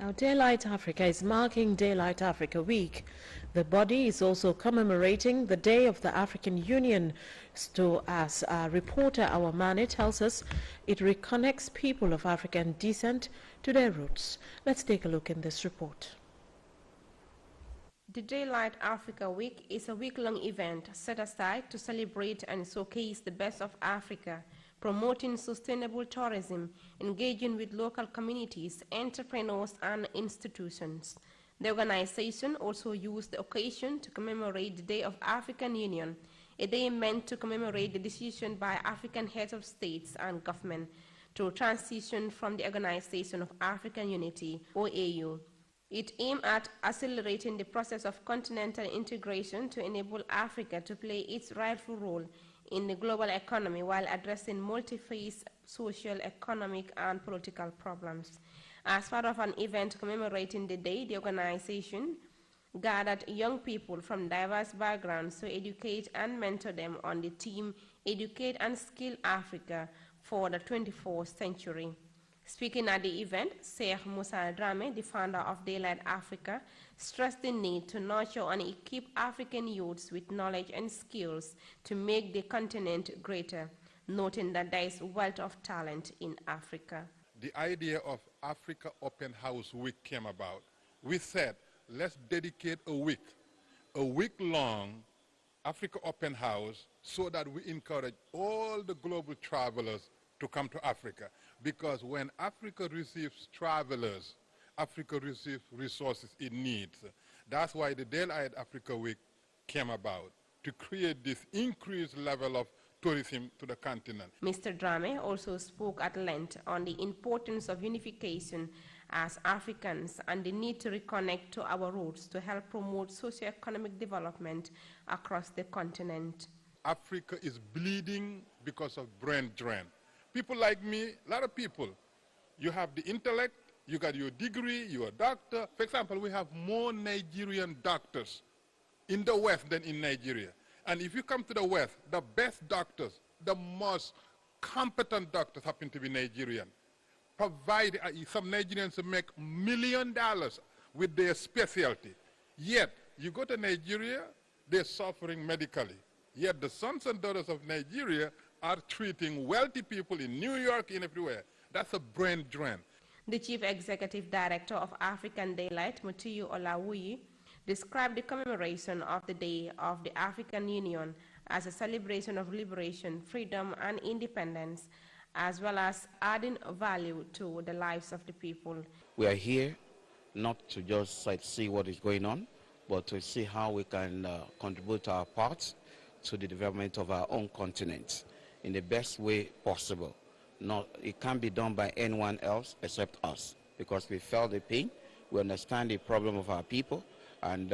Now, Daylight Africa is marking Daylight Africa Week. The body is also commemorating the Day of the African Union. So, as reporter Our Mane tells us, it reconnects people of African descent to their roots. Let's take a look in this report. The Daylight Africa Week is a week-long event set aside to celebrate and showcase the best of Africa, promoting sustainable tourism, engaging with local communities, entrepreneurs, and institutions. The organization also used the occasion to commemorate the Day of African Union, a day meant to commemorate the decision by African heads of states and government to transition from the Organization of African Unity, OAU. It aimed at accelerating the process of continental integration to enable Africa to play its rightful role in the global economy while addressing multi-phase social, economic, and political problems. As part of an event commemorating the day, the organization gathered young people from diverse backgrounds to educate and mentor them on the theme Educate and Skill Africa for the 21st century. Speaking at the event, Sheikh Musa Drame, the founder of Daylight Africa, stressed the need to nurture and equip African youths with knowledge and skills to make the continent greater, noting that there is a wealth of talent in Africa. The idea of Africa Open House Week came about. We said, let's dedicate a week-long Africa Open House so that we encourage all the global travelers to come to Africa, because when Africa receives travelers, Africa receives resources it needs. That's why the Daylight Africa Week came about, to create this increased level of tourism to the continent. Mr. Drame also spoke at length on the importance of unification as Africans and the need to reconnect to our roots to help promote socio-economic development across the continent. Africa is bleeding because of brain drain. People like me, a lot of people, you have the intellect, you got your degree, you're a doctor. For example, we have more Nigerian doctors in the West than in Nigeria. And if you come to the West, the best doctors, the most competent doctors happen to be Nigerian. Provide some Nigerians make $1 million with their specialty. Yet, you go to Nigeria, they're suffering medically. Yet the sons and daughters of Nigeria are treating wealthy people in New York and everywhere. That's a brain drain. The Chief Executive Director of African Daylight, Mutiyu Olawuyi, described the commemoration of the Day of the African Union as a celebration of liberation, freedom, and independence, as well as adding value to the lives of the people. We are here not to just see what is going on, but to see how we can contribute our part to the development of our own continent in the best way possible. It can't be done by anyone else except us, because we felt the pain, we understand the problem of our people, and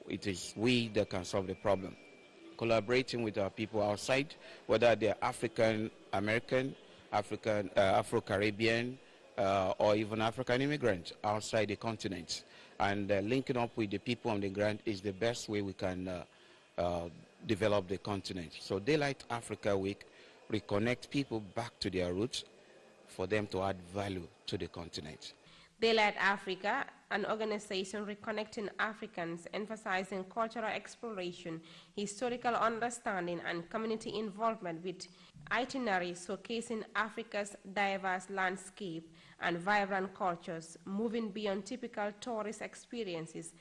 it is we that can solve the problem. Collaborating with our people outside, whether they're African American, Afro-Caribbean, or even African immigrants outside the continent, and linking up with the people on the ground is the best way we can develop the continent. So Daylight Africa Week reconnect people back to their roots for them to add value to the continent. Daylight Africa, an organization reconnecting Africans, emphasizing cultural exploration, historical understanding, and community involvement with itineraries showcasing Africa's diverse landscape and vibrant cultures, moving beyond typical tourist experiences,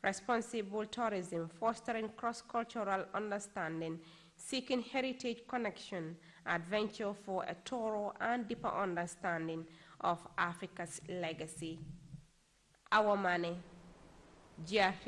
responsible tourism, fostering cross-cultural understanding, seeking heritage connection, adventure for a thorough and deeper understanding of Africa's legacy. Our Mane, GRT